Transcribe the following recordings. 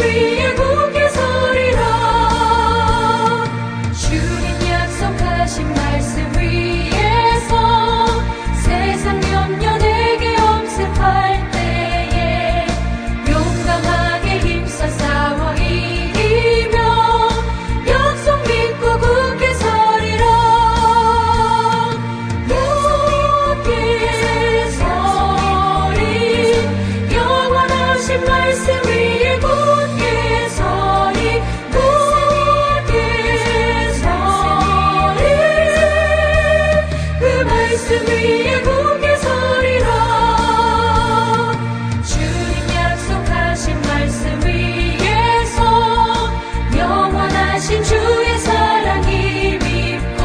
위에 굳게 서리라. 주님 약속하신 말씀 위에서 세상 염려 내게 엄습할 때에 용감하게 힘써 싸워 이기며 약속 믿고 굳게 서리라. 굳게 서리 영원하신 말씀 위에 굳게 서리 굳게 서리 그 말씀 위에 굳게 서리라. 주님 약속하신 말씀 위에서 영원하신 주의 사랑이 믿고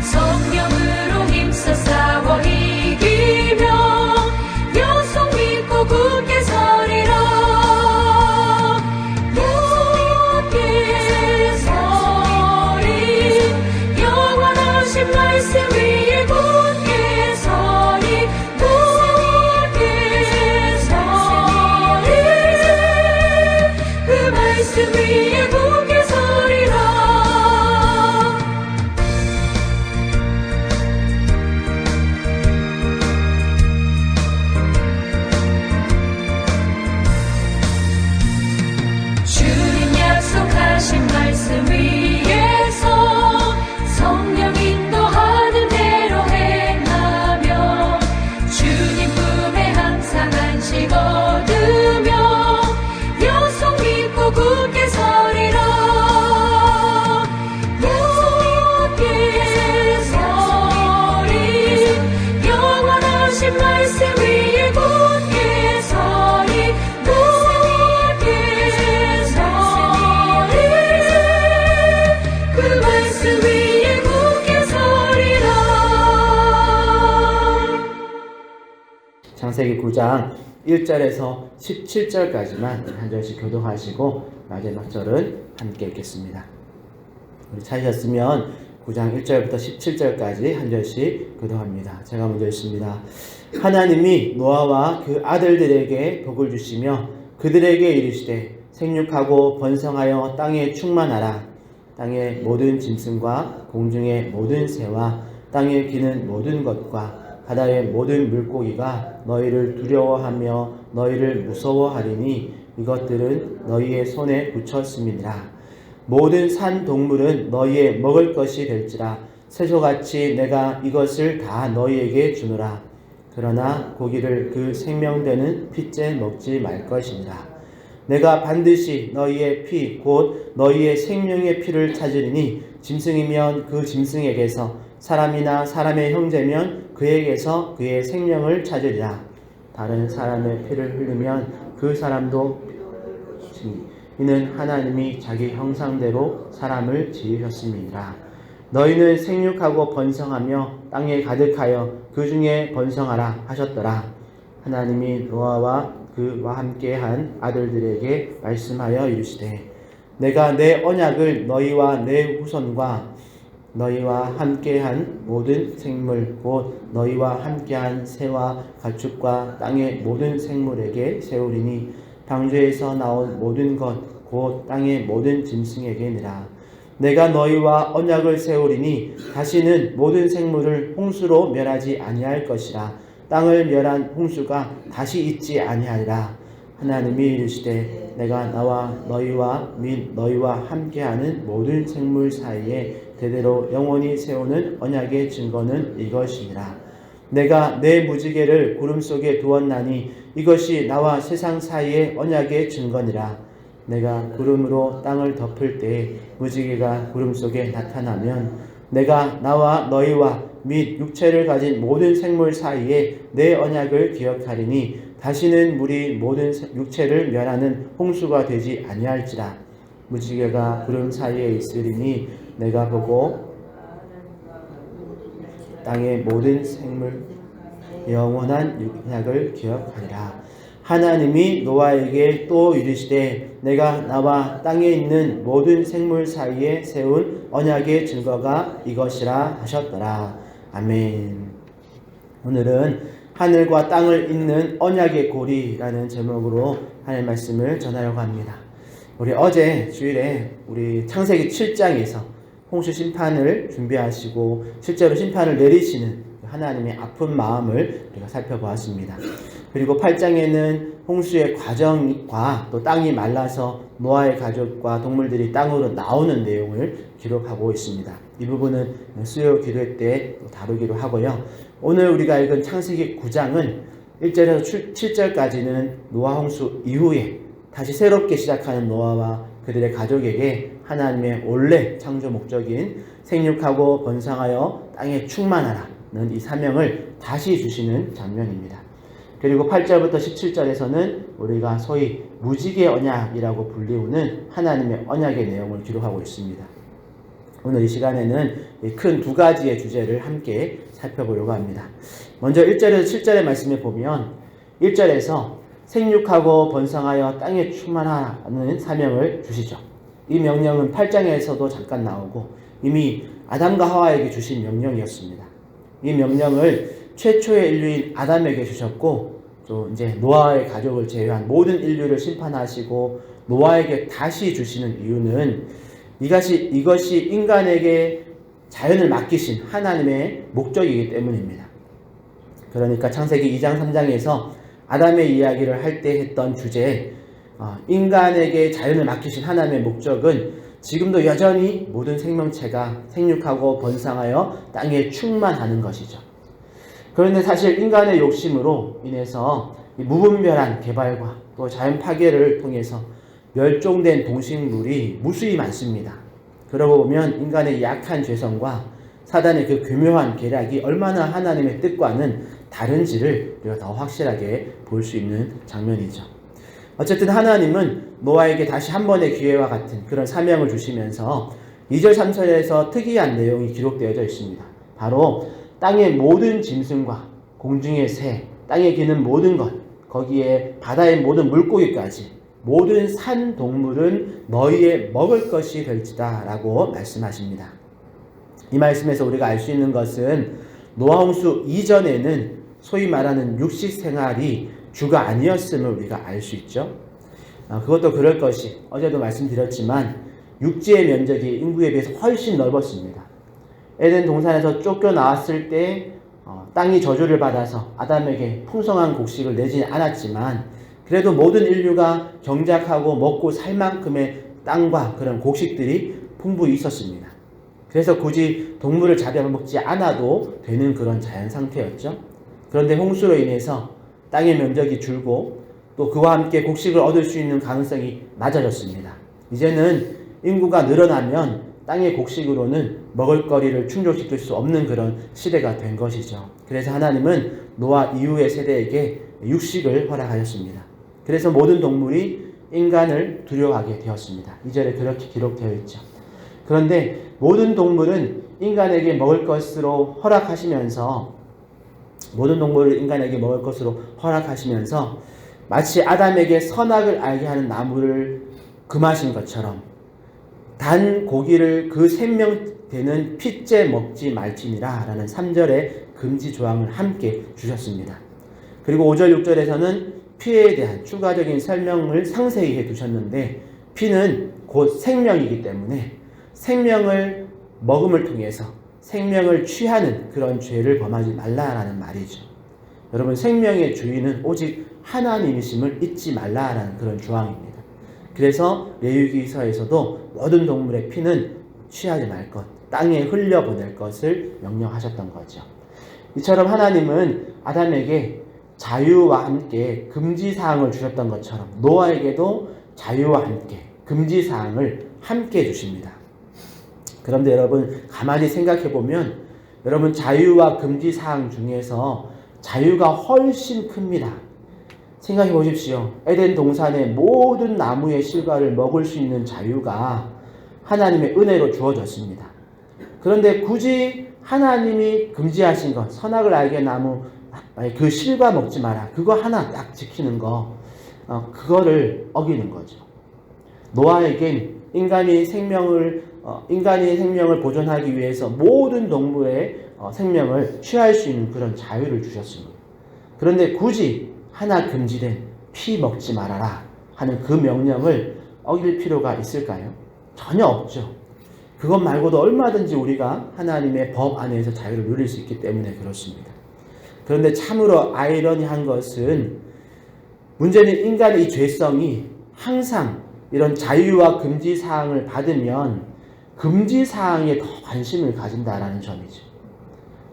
성령으로 힘써 싸워 이기며 약속 믿고 굳게 서리라. 굳게 서리 영원하신 말씀 위에 굳게 서리 굳게 서리 그 말씀 위에 굳게 서리라. 주님 약속하신 말씀 위에서 성령 인도하는 대로 행하며 주님 품에 항상 안식 얻으며 약속 믿고 굳게 서리라. 굳게 서리 영원하신 말씀 위에 굳게 서리 굳게 서리 그 말씀 위에 굳게 서리라. 창세기 9장 1절에서 17절까지만 한 절씩 교독하시고 마지막 절은 함께 읽겠습니다. 우리 찾으셨으면 9장 1절부터 17절까지 한 절씩 교독합니다. 제가 먼저 읽습니다. 하나님이 노아와 그 아들들에게 복을 주시며 그들에게 이르시되 생육하고 번성하여 땅에 충만하라. 땅의 모든 짐승과 공중의 모든 새와 땅에 기는 모든 것과 바다의 모든 물고기가 너희를 두려워하며 너희를 무서워하리니 이것들은 너희의 손에 붙였음이니라. 모든 산 동물은 너희의 먹을 것이 될지라. 새소같이 내가 이것을 다 너희에게 주노라. 그러나 고기를 그 생명되는 피째 먹지 말 것이니라. 내가 반드시 너희의 피 곧 너희의 생명의 피를 찾으리니 짐승이면 그 짐승에게서 사람이나 사람의 형제면 그에게서 그의 생명을 찾으리라. 다른 사람의 피를 흘리면 그 사람도 이는 하나님이 자기 형상대로 사람을 지으셨음이니라. 너희는 생육하고 번성하며 땅에 가득하여 그 중에 번성하라 하셨더라. 하나님이 노아와 그와 함께한 아들들에게 말씀하여 이르시되 내가 내 언약을 너희와 내 후손과 너희와 함께한 모든 생물 곧 너희와 함께한 새와 가축과 땅의 모든 생물에게 세우리니 방주에서 나온 모든 것 곧 땅의 모든 짐승에게니라. 내가 너희와 언약을 세우리니 다시는 모든 생물을 홍수로 멸하지 아니할 것이라. 땅을 멸한 홍수가 다시 있지 아니하리라. 하나님이 이르시되 내가 나와 너희와 및 너희와 함께하는 모든 생물 사이에 대대로 영원히 세우는 언약의 증거는 이것이니라. 내가 내 무지개를 구름 속에 두었나니 이것이 나와 세상 사이의 언약의 증거니라. 내가 구름으로 땅을 덮을 때에 무지개가 구름 속에 나타나면 내가 나와 너희와 및 육체를 가진 모든 생물 사이에 내 언약을 기억하리니 다시는 물이 모든 육체를 멸하는 홍수가 되지 아니할지라. 무지개가 구름 사이에 있으리니 내가 보고 땅의 모든 생물 영원한 언약을 기억하리라. 하나님이 노아에게 또 이르시되 내가 나와 땅에 있는 모든 생물 사이에 세운 언약의 증거가 이것이라 하셨더라. 아멘. 오늘은 하늘과 땅을 잇는 언약의 고리라는 제목으로 하나님의 말씀을 전하려고 합니다. 우리 어제 주일에 우리 창세기 7장에서 홍수 심판을 준비하시고 실제로 심판을 내리시는 하나님의 아픈 마음을 우리가 살펴보았습니다. 그리고 8장에는 홍수의 과정과 또 땅이 말라서 노아의 가족과 동물들이 땅으로 나오는 내용을 기록하고 있습니다. 이 부분은 수요 기도 때 다루기로 하고요. 오늘 우리가 읽은 창세기 9장은 1절에서 7절까지는 노아 홍수 이후에 다시 새롭게 시작하는 노아와 그들의 가족에게 하나님의 원래 창조 목적인 생육하고 번성하여 땅에 충만하라는 이 사명을 다시 주시는 장면입니다. 그리고 8절부터 17절에서는 우리가 소위 무지개 언약이라고 불리우는 하나님의 언약의 내용을 기록하고 있습니다. 오늘 이 시간에는 큰 두 가지의 주제를 함께 살펴보려고 합니다. 먼저 1절에서 7절의 말씀에 보면 1절에서 생육하고 번성하여 땅에 충만하라는 사명을 주시죠. 이 명령은 8장에서도 잠깐 나오고 이미 아담과 하와에게 주신 명령이었습니다. 이 명령을 최초의 인류인 아담에게 주셨고 또 이제 노아의 가족을 제외한 모든 인류를 심판하시고 노아에게 다시 주시는 이유는 이것이 인간에게 자연을 맡기신 하나님의 목적이기 때문입니다. 그러니까 창세기 2장 3장에서 아담의 이야기를 할 때 했던 주제 인간에게 자연을 맡기신 하나님의 목적은 지금도 여전히 모든 생명체가 생육하고 번성하여 땅에 충만하는 것이죠. 그런데 사실 인간의 욕심으로 인해서 무분별한 개발과 또 자연 파괴를 통해서 멸종된 동식물이 무수히 많습니다. 그러고 보면 인간의 약한 죄성과 사단의 그 교묘한 계략이 얼마나 하나님의 뜻과는 다른지를 우리가 더 확실하게 볼 수 있는 장면이죠. 어쨌든 하나님은 노아에게 다시 한 번의 기회와 같은 그런 사명을 주시면서 2절 3절에서 특이한 내용이 기록되어져 있습니다. 바로 땅의 모든 짐승과 공중의 새, 땅에 기는 모든 것, 거기에 바다의 모든 물고기까지 모든 산 동물은 너희의 먹을 것이 될지다 라고 말씀하십니다. 이 말씀에서 우리가 알 수 있는 것은 노아 홍수 이전에는 소위 말하는 육식 생활이 주가 아니었음을 우리가 알 수 있죠. 그것도 그럴 것이 어제도 말씀드렸지만 육지의 면적이 인구에 비해서 훨씬 넓었습니다. 에덴 동산에서 쫓겨나왔을 때 땅이 저주를 받아서 아담에게 풍성한 곡식을 내지는 않았지만 그래도 모든 인류가 경작하고 먹고 살 만큼의 땅과 그런 곡식들이 풍부히 있었습니다. 그래서 굳이 동물을 잡아먹지 않아도 되는 그런 자연 상태였죠. 그런데 홍수로 인해서 땅의 면적이 줄고 또 그와 함께 곡식을 얻을 수 있는 가능성이 낮아졌습니다. 이제는 인구가 늘어나면 땅의 곡식으로는 먹을거리를 충족시킬 수 없는 그런 시대가 된 것이죠. 그래서 하나님은 노아 이후의 세대에게 육식을 허락하였습니다. 그래서 모든 동물이 인간을 두려워하게 되었습니다. 2절에 그렇게 기록되어 있죠. 그런데 모든 동물은 인간에게 먹을 것으로 허락하시면서 마치 아담에게 선악을 알게 하는 나무를 금하신 것처럼 단 고기를 그 생명되는 핏째 먹지 말지니라 라는 3절의 금지 조항을 함께 주셨습니다. 그리고 5절 6절에서는 피에 대한 추가적인 설명을 상세히 해두셨는데 피는 곧 생명이기 때문에 생명을 먹음을 통해서 생명을 취하는 그런 죄를 범하지 말라라는 말이죠. 여러분 생명의 주인은 오직 하나님이심을 잊지 말라라는 그런 조항입니다. 그래서 레위기서에서도 모든 동물의 피는 취하지 말 것, 땅에 흘려보낼 것을 명령하셨던 거죠. 이처럼 하나님은 아담에게 자유와 함께 금지사항을 주셨던 것처럼 노아에게도 자유와 함께 금지사항을 함께 주십니다. 그런데 여러분 가만히 생각해보면 여러분 자유와 금지사항 중에서 자유가 훨씬 큽니다. 생각해 보십시오. 에덴 동산의 모든 나무의 실과를 먹을 수 있는 자유가 하나님의 은혜로 주어졌습니다. 그런데 굳이 하나님이 금지하신 것, 선악을 알게 나무 그 실과 먹지 마라. 그거 하나 딱 지키는 거, 그거를 어기는 거죠. 노아에겐 인간이 생명을 보존하기 위해서 모든 동물의 생명을 취할 수 있는 그런 자유를 주셨습니다. 그런데 굳이 하나 금지된 피 먹지 말아라 하는 그 명령을 어길 필요가 있을까요? 전혀 없죠. 그것 말고도 얼마든지 우리가 하나님의 법 안에서 자유를 누릴 수 있기 때문에 그렇습니다. 그런데 참으로 아이러니한 것은 문제는 인간의 이 죄성이 항상 이런 자유와 금지 사항을 받으면 금지 사항에 더 관심을 가진다라는 점이죠.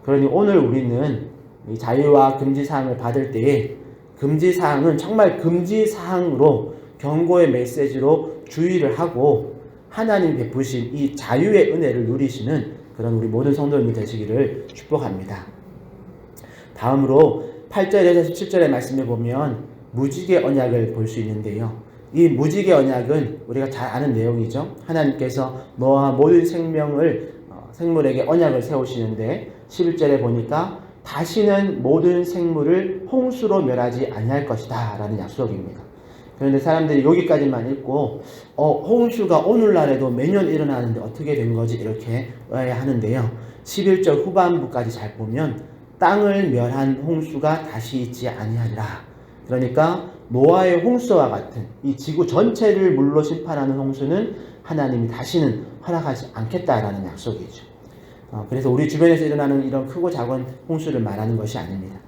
그러니 오늘 우리는 이 자유와 금지 사항을 받을 때에 금지 사항은 정말 금지 사항으로 경고의 메시지로 주의를 하고 하나님 베푸신 이 자유의 은혜를 누리시는 그런 우리 모든 성도님이 되시기를 축복합니다. 다음으로 8절에서 17절의 말씀에 보면 무지개 언약을 볼 수 있는데요. 이 무지개 언약은 우리가 잘 아는 내용이죠. 하나님께서 너와 모든 생물에게 언약을 세우시는데 11절에 보니까 다시는 모든 생물을 홍수로 멸하지 아니할 것이다 라는 약속입니다. 그런데 사람들이 여기까지만 읽고 홍수가 오늘날에도 매년 일어나는데 어떻게 된 거지 이렇게 하는데요. 11절 후반부까지 잘 보면 땅을 멸한 홍수가 다시 있지 아니하리라. 그러니까 노아의 홍수와 같은 이 지구 전체를 물로 심판하는 홍수는 하나님이 다시는 허락하지 않겠다라는 약속이죠. 그래서 우리 주변에서 일어나는 이런 크고 작은 홍수를 말하는 것이 아닙니다.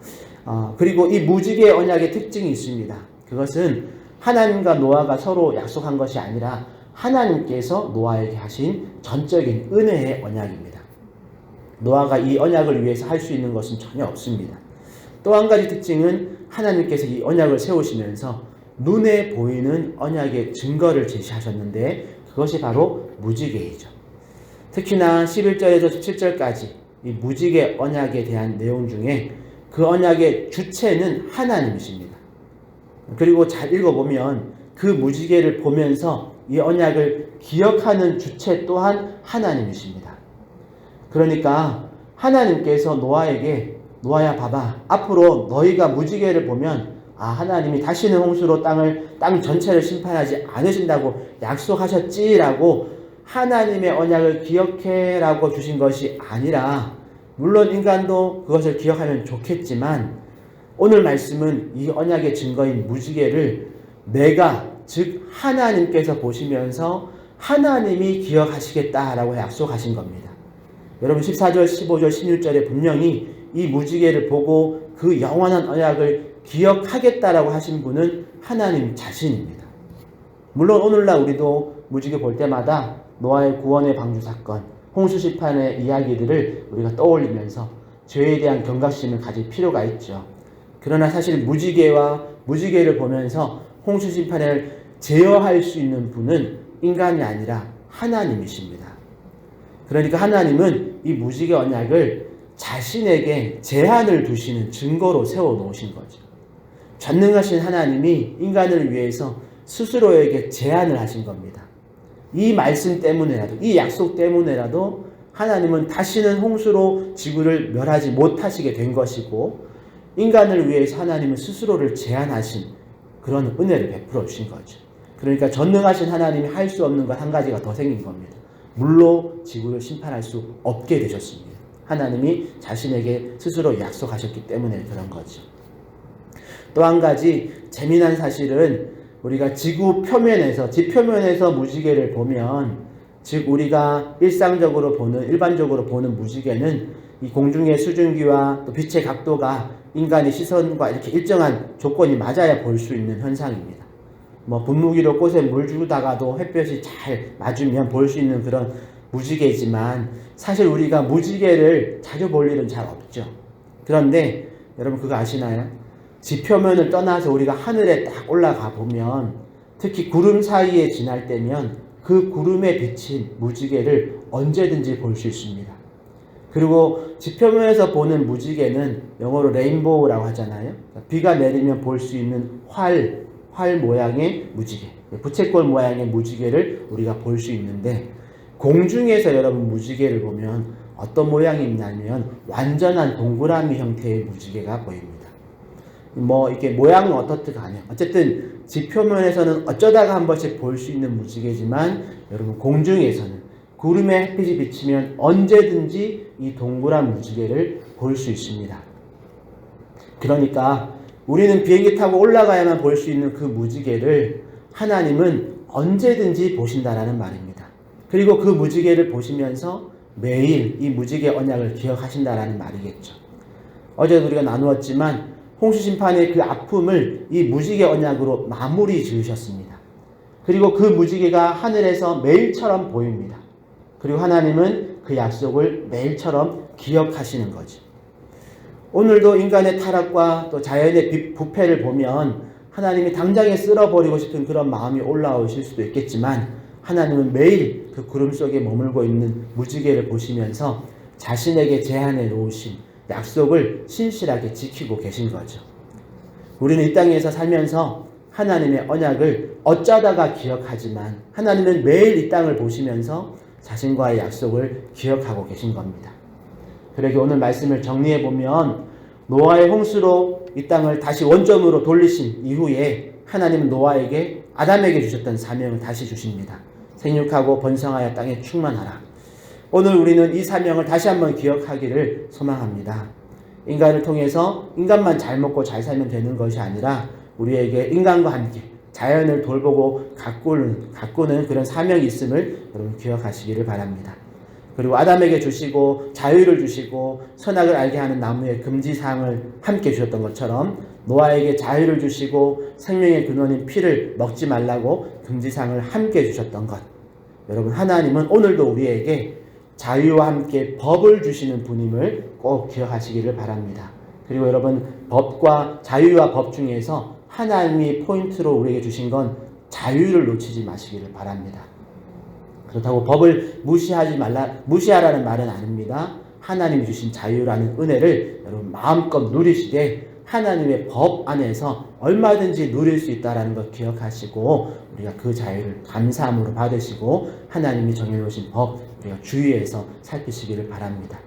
그리고 이 무지개 언약의 특징이 있습니다. 그것은 하나님과 노아가 서로 약속한 것이 아니라 하나님께서 노아에게 하신 전적인 은혜의 언약입니다. 노아가 이 언약을 위해서 할 수 있는 것은 전혀 없습니다. 또 한 가지 특징은 하나님께서 이 언약을 세우시면서 눈에 보이는 언약의 증거를 제시하셨는데 그것이 바로 무지개이죠. 특히나 11절에서 17절까지 이 무지개 언약에 대한 내용 중에 그 언약의 주체는 하나님이십니다. 그리고 잘 읽어보면 그 무지개를 보면서 이 언약을 기억하는 주체 또한 하나님이십니다. 그러니까 하나님께서 노아에게 노아야 봐봐 앞으로 너희가 무지개를 보면 하나님이 다시는 홍수로 땅 전체를 심판하지 않으신다고 약속하셨지라고 하나님의 언약을 기억해라고 주신 것이 아니라 물론 인간도 그것을 기억하면 좋겠지만 오늘 말씀은 이 언약의 증거인 무지개를 내가 즉 하나님께서 보시면서 하나님이 기억하시겠다라고 약속하신 겁니다. 여러분 14절, 15절, 16절에 분명히 이 무지개를 보고 그 영원한 언약을 기억하겠다라고 하신 분은 하나님 자신입니다. 물론 오늘날 우리도 무지개 볼 때마다 노아의 구원의 방주 사건, 홍수 심판의 이야기들을 우리가 떠올리면서 죄에 대한 경각심을 가질 필요가 있죠. 그러나 사실 무지개를 보면서 홍수 심판을 제어할 수 있는 분은 인간이 아니라 하나님이십니다. 그러니까 하나님은 이 무지개 언약을 자신에게 제한을 두시는 증거로 세워놓으신 거죠. 전능하신 하나님이 인간을 위해서 스스로에게 제한을 하신 겁니다. 이 말씀 때문에라도 이 약속 때문에라도 하나님은 다시는 홍수로 지구를 멸하지 못하시게 된 것이고 인간을 위해서 하나님은 스스로를 제한하신 그런 은혜를 베풀어 주신 거죠. 그러니까 전능하신 하나님이 할 수 없는 것 한 가지가 더 생긴 겁니다. 물로 지구를 심판할 수 없게 되셨습니다. 하나님이 자신에게 스스로 약속하셨기 때문에 그런 거죠. 또 한 가지 재미난 사실은 우리가 지구 표면에서 지표면에서 무지개를 보면 즉 우리가 일반적으로 보는 무지개는 이 공중의 수증기와 또 빛의 각도가 인간의 시선과 이렇게 일정한 조건이 맞아야 볼 수 있는 현상입니다. 분무기로 꽃에 물 주다가도 햇볕이 잘 맞으면 볼 수 있는 그런 무지개지만 사실 우리가 무지개를 자주 볼 일은 잘 없죠. 그런데 여러분 그거 아시나요? 지표면을 떠나서 우리가 하늘에 딱 올라가 보면 특히 구름 사이에 지날 때면 그 구름에 비친 무지개를 언제든지 볼 수 있습니다. 그리고 지표면에서 보는 무지개는 영어로 레인보우라고 하잖아요. 비가 내리면 볼 수 있는 활 모양의 무지개, 부채꼴 모양의 무지개를 우리가 볼 수 있는데 공중에서 여러분 무지개를 보면 어떤 모양이 있냐면 완전한 동그라미 형태의 무지개가 보입니다. 이게 모양은 어떻든 간에 어쨌든 지표면에서는 어쩌다가 한 번씩 볼 수 있는 무지개지만 여러분 공중에서는 구름에 햇빛이 비치면 언제든지 이 동그란 무지개를 볼 수 있습니다. 그러니까 우리는 비행기 타고 올라가야만 볼 수 있는 그 무지개를 하나님은 언제든지 보신다라는 말입니다. 그리고 그 무지개를 보시면서 매일 이 무지개 언약을 기억하신다라는 말이겠죠. 어제도 우리가 나누었지만 홍수 심판의 그 아픔을 이 무지개 언약으로 마무리 지으셨습니다. 그리고 그 무지개가 하늘에서 매일처럼 보입니다. 그리고 하나님은 그 약속을 매일처럼 기억하시는 거죠. 오늘도 인간의 타락과 또 자연의 부패를 보면 하나님이 당장에 쓸어버리고 싶은 그런 마음이 올라오실 수도 있겠지만 하나님은 매일 그 구름 속에 머물고 있는 무지개를 보시면서 자신에게 제한해 놓으신 약속을 신실하게 지키고 계신 거죠. 우리는 이 땅에서 살면서 하나님의 언약을 어쩌다가 기억하지만 하나님은 매일 이 땅을 보시면서 자신과의 약속을 기억하고 계신 겁니다. 그러게 오늘 말씀을 정리해 보면 노아의 홍수로 이 땅을 다시 원점으로 돌리신 이후에 하나님은 노아에게 아담에게 주셨던 사명을 다시 주십니다. 생육하고 번성하여 땅에 충만하라. 오늘 우리는 이 사명을 다시 한번 기억하기를 소망합니다. 인간을 통해서 인간만 잘 먹고 잘 살면 되는 것이 아니라 우리에게 인간과 함께 자연을 돌보고 가꾸는 그런 사명이 있음을 여러분 기억하시기를 바랍니다. 그리고 아담에게 주시고 자유를 주시고 선악을 알게 하는 나무의 금지사항을 함께 주셨던 것처럼 노아에게 자유를 주시고 생명의 근원인 피를 먹지 말라고 금지사항을 함께 주셨던 것. 여러분 하나님은 오늘도 우리에게 자유와 함께 법을 주시는 분임을 꼭 기억하시기를 바랍니다. 그리고 여러분 법과 자유와 법 중에서 하나님이 포인트로 우리에게 주신 건 자유를 놓치지 마시기를 바랍니다. 그렇다고 법을 무시하라는 말은 아닙니다. 하나님이 주신 자유라는 은혜를 여러분 마음껏 누리시되 하나님의 법 안에서 얼마든지 누릴 수 있다는 것 기억하시고 우리가 그 자유를 감사함으로 받으시고 하나님이 정해놓으신 법 우리가 주의해서 살피시기를 바랍니다.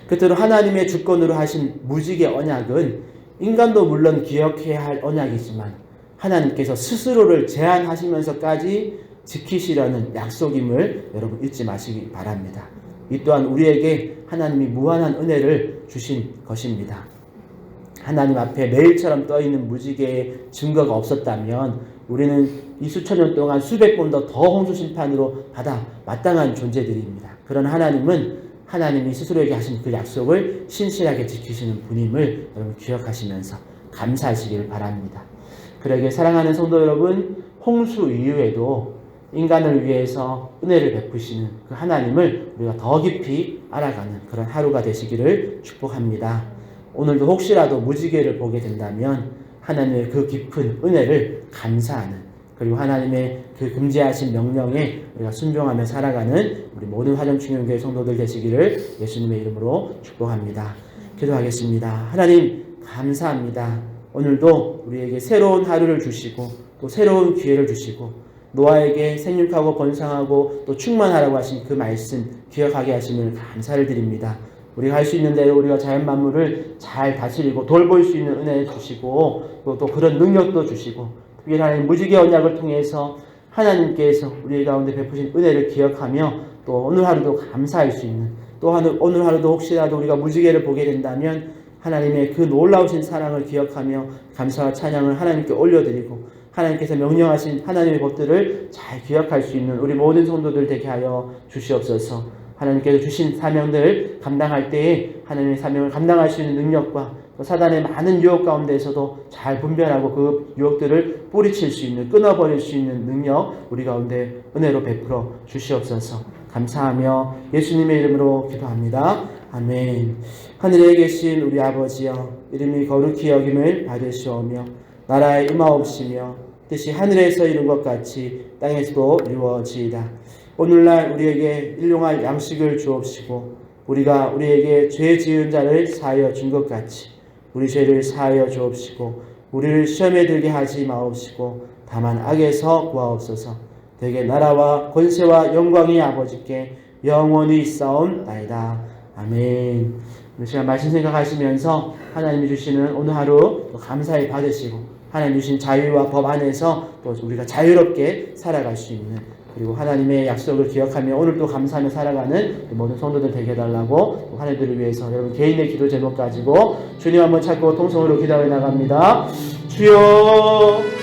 끝으로 하나님의 주권으로 하신 무지개 언약은 인간도 물론 기억해야 할 언약이지만 하나님께서 스스로를 제한하시면서까지 지키시려는 약속임을 여러분 잊지 마시기 바랍니다. 이 또한 우리에게 하나님이 무한한 은혜를 주신 것입니다. 하나님 앞에 매일처럼 떠있는 무지개의 증거가 없었다면 우리는 이 수천 년 동안 수백 번도 더 홍수 심판으로 받아 마땅한 존재들입니다. 그러나 하나님이 스스로에게 하신 그 약속을 신실하게 지키시는 분임을 여러분 기억하시면서 감사하시길 바랍니다. 그러게 사랑하는 성도 여러분, 홍수 이후에도 인간을 위해서 은혜를 베푸시는 그 하나님을 우리가 더 깊이 알아가는 그런 하루가 되시기를 축복합니다. 오늘도 혹시라도 무지개를 보게 된다면 하나님의 그 깊은 은혜를 감사하는 그리고 하나님의 그 금지하신 명령에 우리가 순종하며 살아가는 우리 모든 화정충영교회 성도들 되시기를 예수님의 이름으로 축복합니다. 기도하겠습니다. 하나님 감사합니다. 오늘도 우리에게 새로운 하루를 주시고 또 새로운 기회를 주시고 노아에게 생육하고 번성하고 또 충만하라고 하신 그 말씀 기억하게 하심을 감사를 드립니다. 우리가 할 수 있는 대로 우리가 자연 만물을 잘 다스리고 돌볼 수 있는 은혜 주시고 또 그런 능력도 주시고 특별히 하나님 무지개 언약을 통해서 하나님께서 우리 가운데 베푸신 은혜를 기억하며 또 오늘 하루도 감사할 수 있는 또 오늘 하루도 혹시라도 우리가 무지개를 보게 된다면 하나님의 그 놀라우신 사랑을 기억하며 감사와 찬양을 하나님께 올려드리고 하나님께서 명령하신 하나님의 법들을 잘 기억할 수 있는 우리 모든 성도들 되게 하여 주시옵소서. 하나님께서 주신 사명들을 감당할 때에 하나님의 사명을 감당할 수 있는 능력과 또 사단의 많은 유혹 가운데에서도 잘 분별하고 그 유혹들을 뿌리칠 수 있는 끊어버릴 수 있는 능력 우리 가운데 은혜로 베풀어 주시옵소서. 감사하며 예수님의 이름으로 기도합니다. 아멘. 하늘에 계신 우리 아버지여 이름이 거룩히 여김을 받으시오며 나라의 임하옵시며 뜻이 하늘에서 이룬 것 같이 땅에서도 이루어지이다. 오늘날 우리에게 일용할 양식을 주옵시고 우리가 우리에게 죄 지은 자를 사하여 준 것 같이 우리 죄를 사하여 주옵시고 우리를 시험에 들게 하지 마옵시고 다만 악에서 구하옵소서. 대개 나라와 권세와 영광이 아버지께 영원히 있사옵나이다. 아멘. 오늘 시간 말씀 생각하시면서 하나님이 주시는 오늘 하루 감사히 받으시고 하나님 주신 자유와 법 안에서 또 우리가 자유롭게 살아갈 수 있는 그리고 하나님의 약속을 기억하며 오늘도 감사하며 살아가는 모든 성도들 되게 해달라고 하나님들을 위해서 여러분 개인의 기도 제목 가지고 주님 한번 찾고 통성으로 기도해 나갑니다. 주여